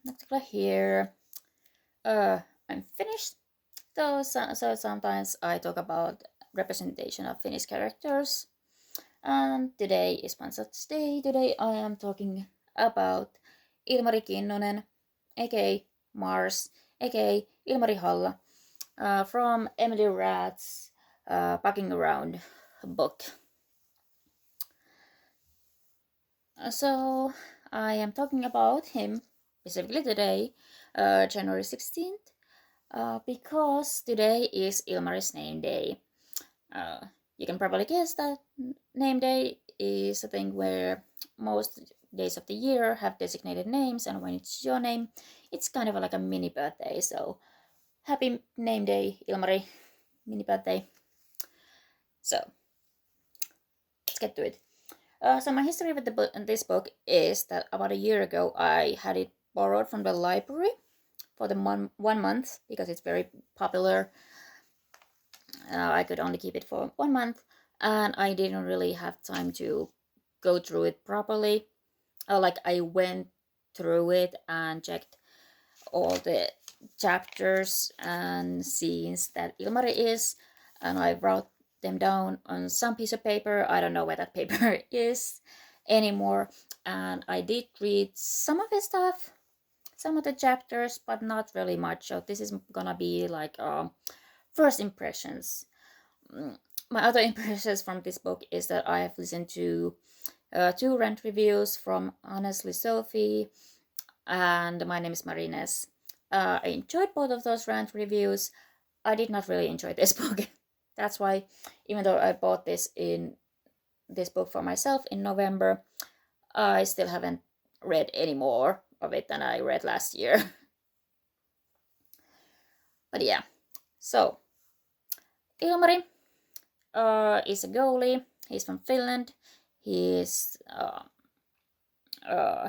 Nocticla here. I'm Finnish, so sometimes I talk about representation of Finnish characters. And today is one such day. Today I am talking about Ilmari Kinnunen, aka Mars, aka Ilmari Halla, from Emily Rath's Packing Around book. So I am talking about him specifically today, January 16th, because today is Ilmari's name day. You can probably guess that name day is a thing where most days of the year have designated names, and when it's your name, it's kind of like a mini birthday. So happy name day, Ilmari, mini birthday. So let's get to it. So my history with this book is that about a year ago I had it borrowed from the library for the 1 month because it's very popular. I could only keep it for 1 month, and I didn't really have time to go through it properly. Like I went through it and checked all the chapters and scenes that Ilmari is, and I wrote them down on some piece of paper. I don't know where that paper is anymore. And I did read some of his stuff, some of the chapters, but not really much. So this is gonna be like first impressions. My other impressions from this book is that I have listened to two rant reviews from Honestly Sophie and My Name is Marines. I enjoyed both of those rant reviews. I did not really enjoy this book. That's why, even though I bought this book for myself in November, I still haven't read any more of it than I read last year. But yeah, so Ilmari is a goalie. He's from Finland. He's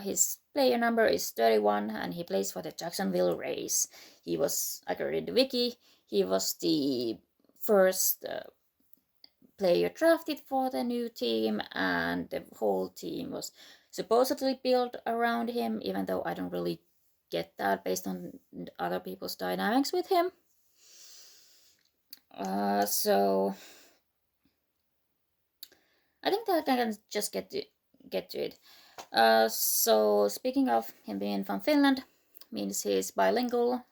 his player number is 31 and he plays for the Jacksonville Rays. He was, I can read the wiki, he was the first player drafted for the new team, and the whole team was supposedly built around him, even though I don't really get that based on other people's dynamics with him. So I think that I can just get to it. So speaking of him being from Finland, means he's bilingual.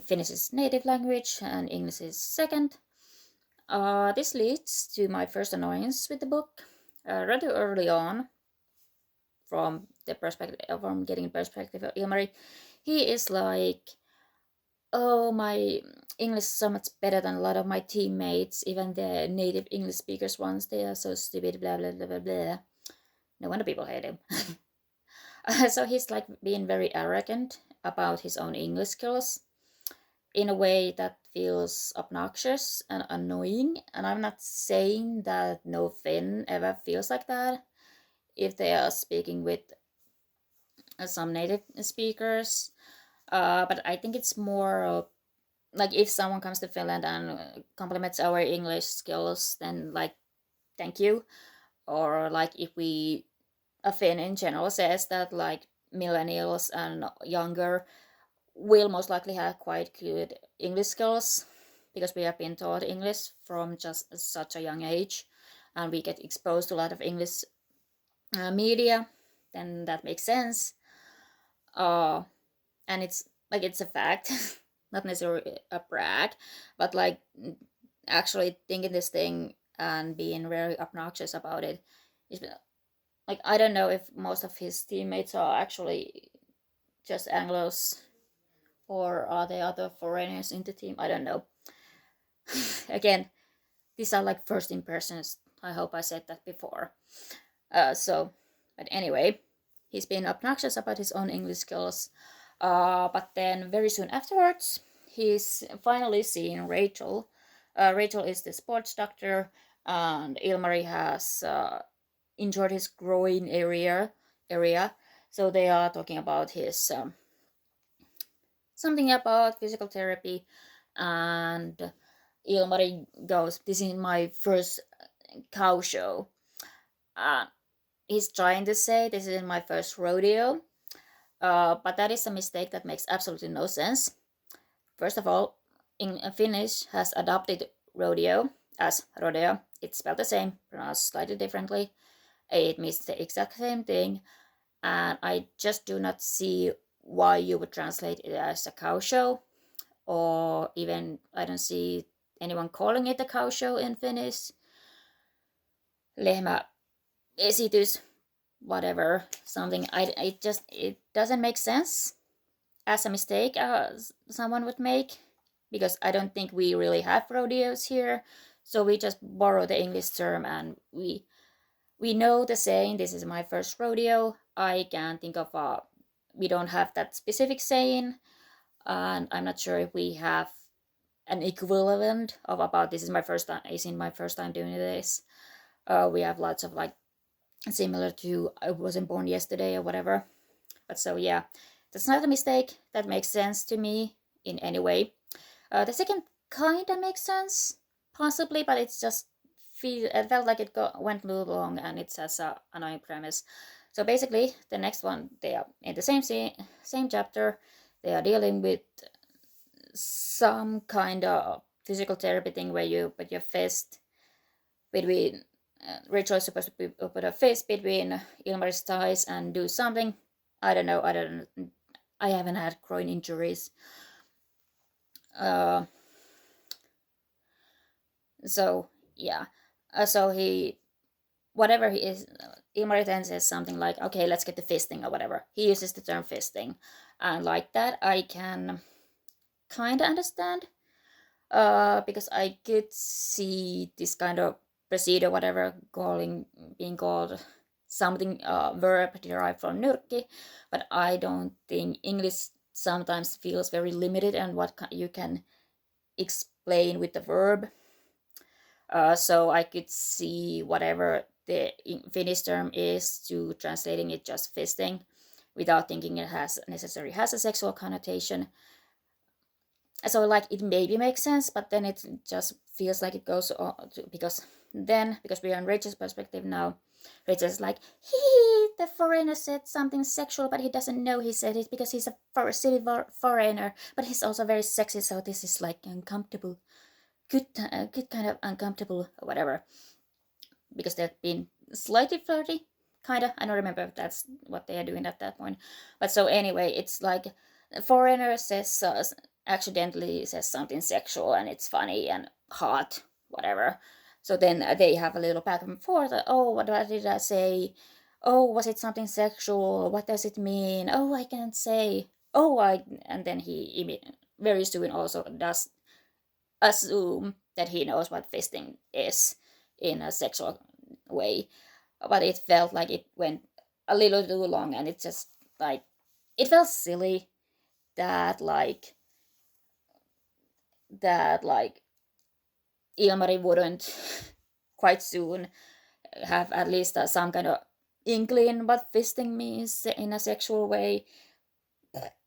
Finnish is native language and English is second. This leads to my first annoyance with the book. Rather early on, from getting perspective of Ilmari, he is like, oh, my English is so much better than a lot of my teammates, even the native English speakers ones. They are so stupid, blah blah blah blah blah. No wonder people hate him. So he's like being very arrogant about his own English skills in a way that feels obnoxious and annoying. And I'm not saying that no Finn ever feels like that if they are speaking with some native speakers. But I think it's more like if someone comes to Finland and compliments our English skills, then like, thank you. Or like if a Finn in general says that like millennials and younger will most likely have quite good English skills because we have been taught English from just such a young age and we get exposed to a lot of English media, then that makes sense. And it's like it's a fact, not necessarily a brag, but like actually thinking this thing and being very obnoxious about it is like I don't know if most of his teammates are actually just Anglos or are there other foreigners in the team? I don't know. Again, these are like first impressions. I hope I said that before. But anyway, he's been obnoxious about his own English skills. But then very soon afterwards, he's finally seeing Rachel. Rachel is the sports doctor, and Ilmari has injured his groin area. So they are talking about his something about physical therapy, and Ilmari goes, "This is my first cow show." Uh, he's trying to say this is my first rodeo, But that is a mistake that makes absolutely no sense. First of all, in Finnish has adopted rodeo as rodeo. It's spelled the same, pronounced slightly differently. It means the exact same thing, and I just do not see why you would translate it as a cow show, or even I don't see anyone calling it a cow show in Finnish. Lehmäesitys, whatever, something. It doesn't make sense as a mistake someone would make, because I don't think we really have rodeos here. So we just borrow the English term, and we know the saying, "This is my first rodeo." I can't think of a. We don't have that specific saying, and I'm not sure if we have an equivalent of about "This is my first time." Is in my first time doing this. We have lots of like similar to "I wasn't born yesterday" or whatever. But so yeah, that's not a mistake that makes sense to me in any way. The second kind of makes sense, possibly, but it's just it felt like went a little long, and it has a annoying premise. So basically, the next one, they are in the same chapter. They are dealing with some kind of physical therapy thing where you put your fist between. Rachel is supposed to put a fist between Ilmari's thighs and do something. I don't know. I don't. I haven't had groin injuries. Uh, so yeah. So he, whatever he is, Ilmari then says something like, "Okay, let's get the fisting" or whatever. He uses the term fisting, and like that, I can kind of understand. Because I could see this kind of procedure, whatever, being called something verb derived from nyrkki, but I don't think English sometimes feels very limited and what you can explain with the verb. So I could see whatever the Finnish term is to translating it just fisting, without thinking it has a sexual connotation. So like it maybe makes sense, but then it just feels like it goes on because we are in Rachel's perspective now. Rachel's like, the foreigner said something sexual, but he doesn't know he said it because he's a silly foreigner, but he's also very sexy, so this is like uncomfortable, good kind of uncomfortable or whatever, because they've been slightly flirty, kinda. I don't remember if that's what they are doing at that point, but so anyway, it's like a foreigner says accidentally says something sexual, and it's funny and hot, whatever. So then they have a little back and forth. Oh, what did I say? Oh, was it something sexual? What does it mean? Oh, I can't say. Oh, and then he very soon also does assume that he knows what fisting is in a sexual way. But it felt like it went a little too long, and it just like it felt silly that like Ilmari wouldn't quite soon have at least some kind of inkling what fisting means in a sexual way.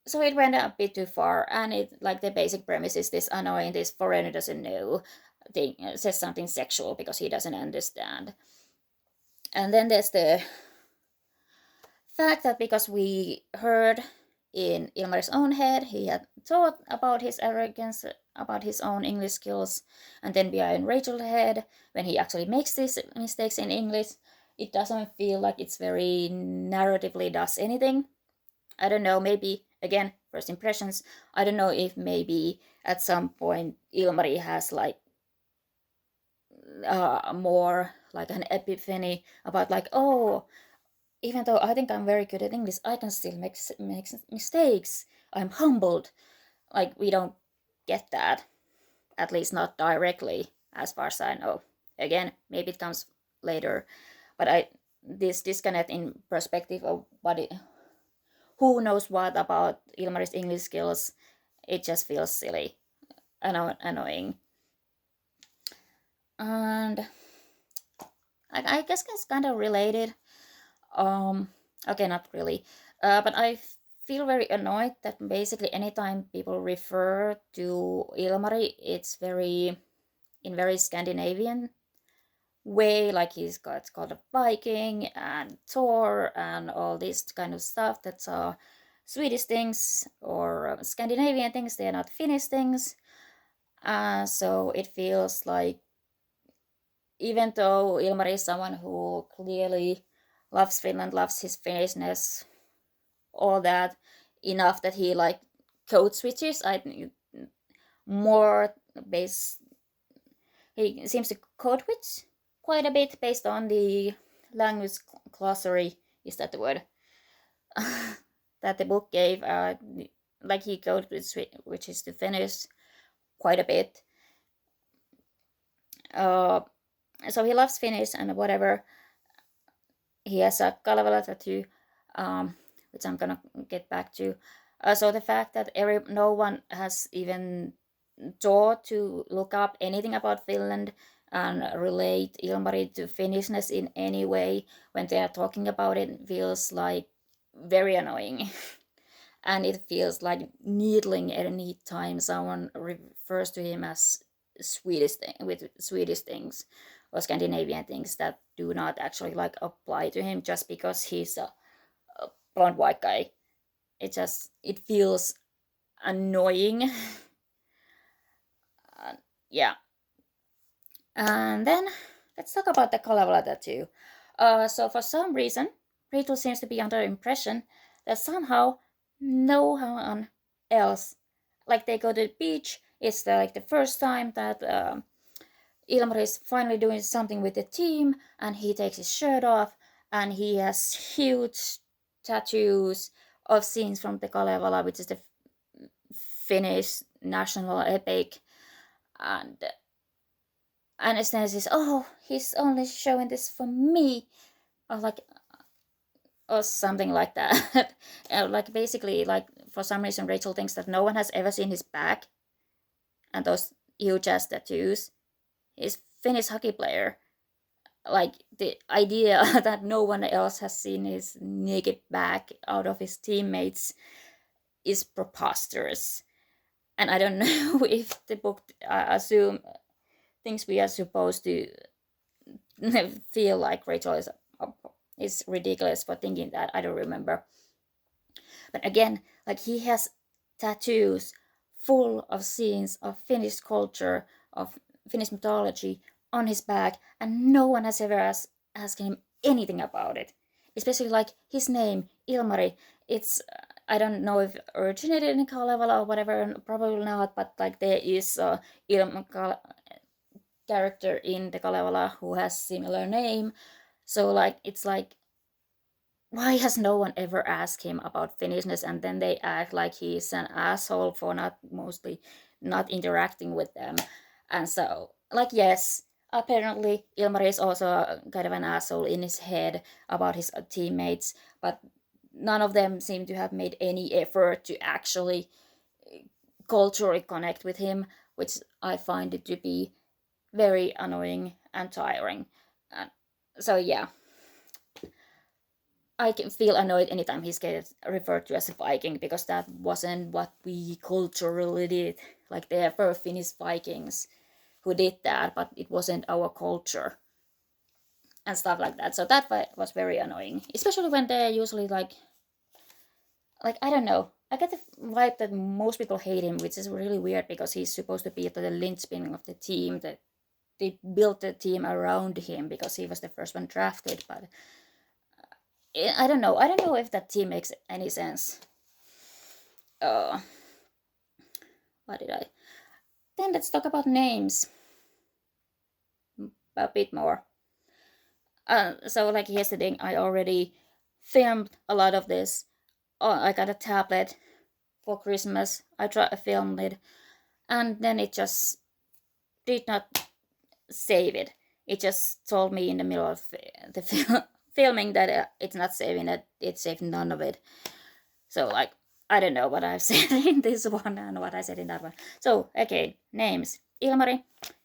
So it went a bit too far, and it like the basic premise is this annoying this foreigner doesn't know thing says something sexual because he doesn't understand. And then there's the fact that because we heard in Ilmar's own head, he had thought about his arrogance, about his own English skills, and then we are in Rachel's head when he actually makes these mistakes in English. It doesn't feel like it's very narratively does anything. I don't know, maybe, again, first impressions, I don't know if maybe at some point Ilmari has like more like an epiphany about like, oh, even though I think I'm very good at English, I can still make mistakes. I'm humbled. Like we don't get that, at least not directly, as far as I know. Again, maybe it comes later, but this disconnect in perspective of who knows what about Ilmari's English skills, it just feels silly, annoying, and I guess it's kind of related. Um, okay, not really. But I feel very annoyed that basically anytime people refer to Ilmari, it's very Scandinavian way, like it's called a Viking and Thor and all this kind of stuff that's Swedish things or Scandinavian things. They are not Finnish things. So it feels like, even though Ilmari is someone who clearly loves Finland, loves his Finnishness, all that, enough that he like code switches, I think more based, he seems to code switch quite a bit based on the language glossary, is that the word, that the book gave. Like he code switches to Finnish quite a bit. So he loves Finnish and whatever. He has a Kalevala tattoo, which I'm gonna get back to. So the fact that no one has even thought to look up anything about Finland and relate Ilmari to Finnishness in any way when they are talking about it feels like very annoying. And it feels like needling any time someone refers to him as with Swedish things or Scandinavian things that do not actually like apply to him just because he's a blonde white guy. It feels annoying. Yeah. And then let's talk about the Kalevala tattoo. So for some reason, Rachel seems to be under the impression that somehow no one else, like they go to the beach, it's like the first time that Ilmari is finally doing something with the team, and he takes his shirt off, and he has huge tattoos of scenes from the Kalevala, which is the Finnish national epic, and Anastasia says, "Oh, he's only showing this for me," or like, or something like that. Like basically, like for some reason, Rachel thinks that no one has ever seen his back, and those huge ass tattoos. He's Finnish hockey player. Like the idea that no one else has seen his naked back out of his teammates is preposterous. And I don't know if the book assume things we are supposed to feel like Rachel is ridiculous for thinking that. I don't remember. But again, like he has tattoos full of scenes of Finnish culture, of Finnish mythology on his back, and no one has ever asked him anything about it. Especially like his name, Ilmari. It's I don't know if it originated in Kalevala or whatever, probably not, but like there is a character in the Kalevala who has similar name. So like it's like, why has no one ever asked him about Finnishness, and then they act like he's an asshole for not interacting with them. And so like, yes, apparently Ilmari is also kind of an asshole in his head about his teammates, but none of them seem to have made any effort to actually culturally connect with him, which I find it to be very annoying and tiring. So yeah, I can feel annoyed anytime he's gets referred to as a Viking, because that wasn't what we culturally did. Like there were Finnish Vikings who did that, but it wasn't our culture and stuff like that. So that was very annoying, especially when they're usually like I don't know. I get the vibe that most people hate him, which is really weird because he's supposed to be the linchpin of the team. That they built the team around him because he was the first one drafted, but I don't know. I don't know if that team makes any sense. Uh, what did I? Then let's talk about names a bit more. So like yesterday, I already filmed a lot of this. Oh, I got a tablet for Christmas. I filmed it, and then it just did not save it. It just told me in the middle of the filming that it's not saving it. It saved none of it. So like, I don't know what I've said in this one and what I said in that one. So okay, names. Ilmari.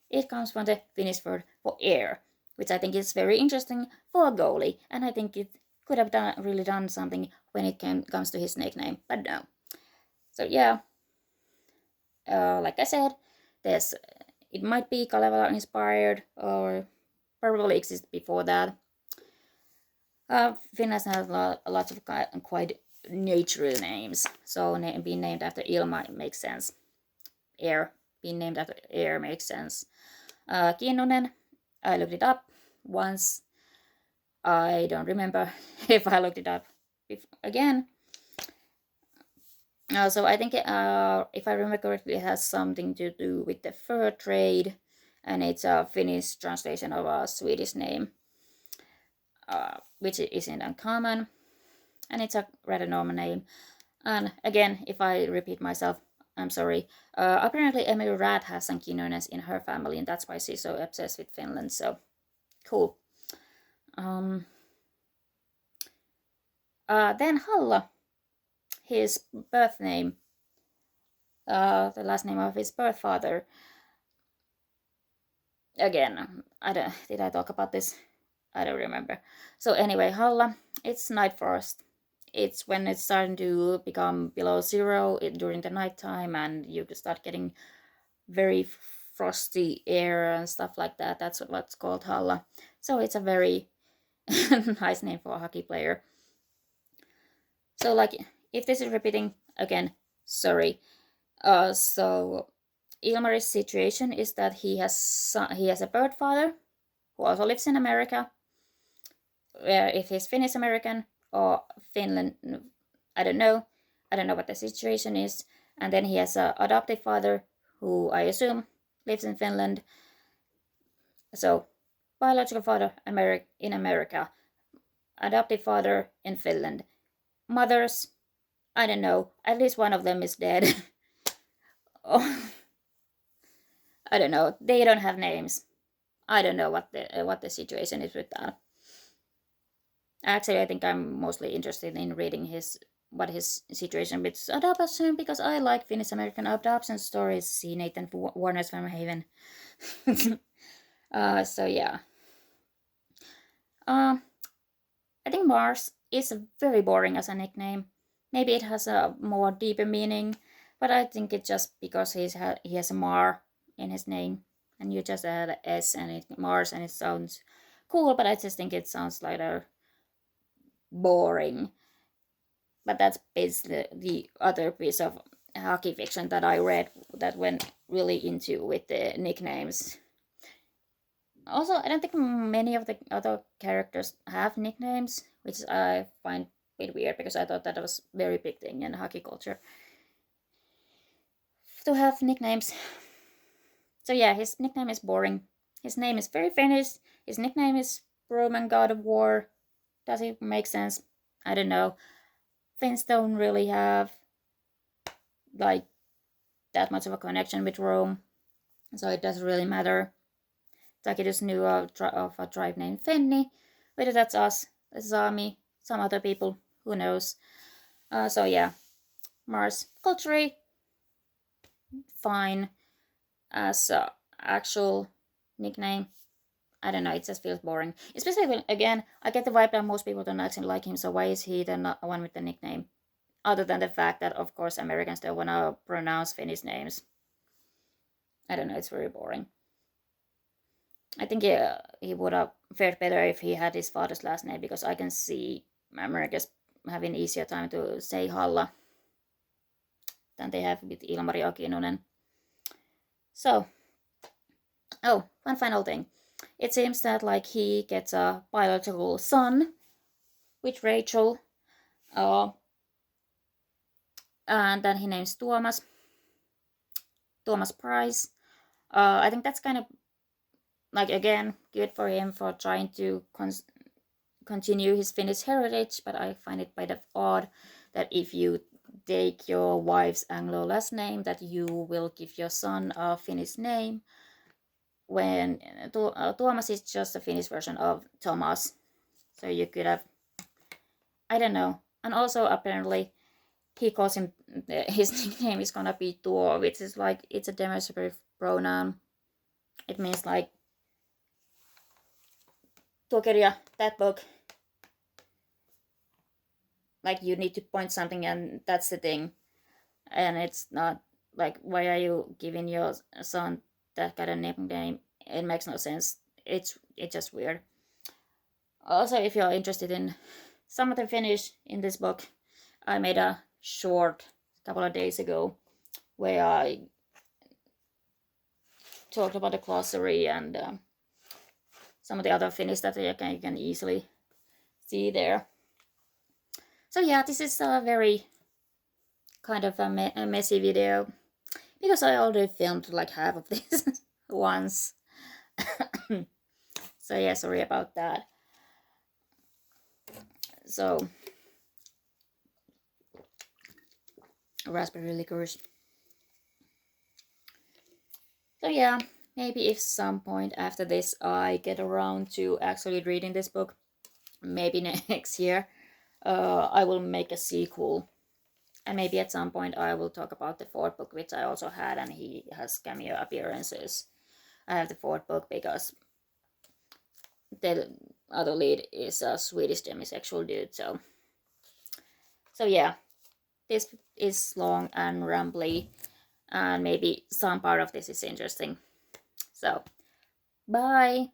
It comes from the Finnish word for air, which I think is very interesting for a goalie, and I think it could have really done something when it comes to his nickname, but no. So yeah, like I said, it might be Kalevala inspired or probably existed before that. Finland has lots of quite natural names. So being named after Ilma makes sense. Being named after air makes sense. Kinnunen, I looked it up once. I don't remember if I looked it up again. So I think, if I remember correctly, it has something to do with the fur trade, and it's a Finnish translation of a Swedish name, which isn't uncommon, and it's a rather normal name. And again, if I repeat myself, I'm sorry. Apparently, Emily Rath has some Kinnunens in her family, and that's why she's so obsessed with Finland. So cool. Then Halla, his birth name, the last name of his birth father. Again, did I talk about this? I don't remember. So anyway, Halla, it's night frost. It's when it's starting to become below zero during the nighttime, and you start getting very frosty air and stuff like that. That's what's called Halla. So it's a very nice name for a hockey player. So like, if this is repeating again, sorry. So Ilmari's situation is that he has a bird father who also lives in America. If he's Finnish American or Finland, I don't know. I don't know what the situation is. And then he has an adoptive father who I assume lives in Finland. So biological father in America, adoptive father in Finland. Mothers, I don't know. At least one of them is dead. Oh, I don't know. They don't have names. I don't know what the situation is with that. Actually, I think I'm mostly interested in reading what his situation with adoption, because I like Finnish American adoption stories. See Nathan Warner's from Haven. So yeah. I think Mars is very boring as a nickname. Maybe it has a more deeper meaning, but I think it's just because he has a Mar in his name, and you just add an S and Mars, and it sounds cool. But I just think it sounds like a boring. But that's basically the other piece of hockey fiction that I read that went really into with the nicknames. Also, I don't think many of the other characters have nicknames, which I find a bit weird, because I thought that was a very big thing in hockey culture to have nicknames. So yeah, his nickname is boring. His name is very Finnish. His nickname is Roman God of War. Does it make sense? I don't know. Finns don't really have like that much of a connection with Rome, so it doesn't really matter. Tacitus knew of a tribe named Fenni. Whether that's us, Sami, some other people, who knows. So yeah, Mars culturally fine. As actual nickname, I don't know, it just feels boring. Especially when, again, I get the vibe that most people don't actually like him, so why is he the one with the nickname? Other than the fact that, of course, Americans don't want to pronounce Finnish names. I don't know, it's very boring. I think he would have fared better if he had his father's last name, because I can see Americans having easier time to say Halla than they have with Ilmari Kinnunen. So, oh, one final thing. It seems that like he gets a biological son with Rachel, and then he names Thomas Price. I think that's kind of like, again, good for him for trying to continue his Finnish heritage, but I find it quite odd that if you take your wife's Anglo last name, that you will give your son a Finnish name, when Thomas is just a Finnish version of Thomas. So you could have, I don't know. And also apparently he calls him, his nickname is gonna be Tuo, which is like, it's a demonstrative pronoun. It means like, Tuokeria, that book. Like, you need to point something, and that's the thing. And it's not like, why are you giving your son that kind of nickname? It makes no sense. It's just weird. Also, if you're interested in some of the Finnish in this book, I made a short a couple of days ago where I talked about the glossary and some of the other Finnish that you can easily see there. So yeah, this is a very kind of a messy video because I already filmed like half of this once. So yeah, sorry about that. So raspberry liqueurs. So yeah, maybe if some point after this I get around to actually reading this book, maybe next year, I will make a sequel. And maybe at some point I will talk about the fourth book, which I also had, and he has cameo appearances. I have the fourth book because the other lead is a Swedish demisexual dude. So yeah, this is long and rambly, and maybe some part of this is interesting. So, bye!